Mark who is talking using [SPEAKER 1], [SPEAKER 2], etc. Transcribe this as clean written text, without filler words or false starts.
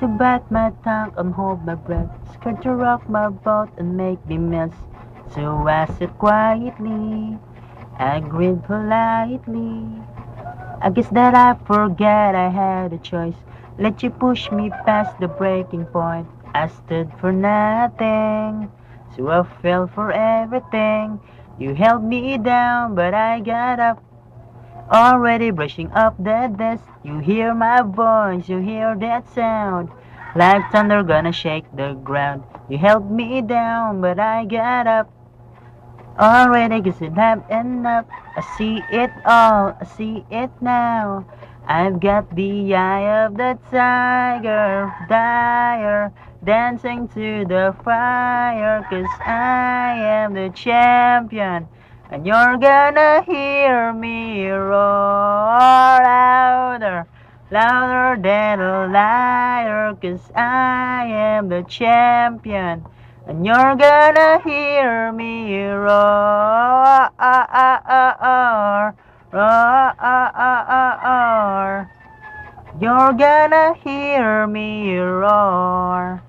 [SPEAKER 1] to bite my tongue and hold my breath, scared to rock my boat and make me mess. So I said quietly, I grinned politely. I guess that I forgot I had a choice. Let you push me past the breaking point. I stood for nothing, so I fell for everything. You held me down, but I got up. Already brushing up the dust. You hear my voice, you hear that sound. Like thunder gonna shake the ground. You held me down, but I got up. Already guess it have enough. I see it all, I see it now. I've got the eye of the tiger, dire, dancing to the fire. 'Cause I am the champion, and you're gonna hear me roar louder, louder than a liar. 'Cause I am the champion, and you're gonna hear me roar, roar. You're gonna hear me roar.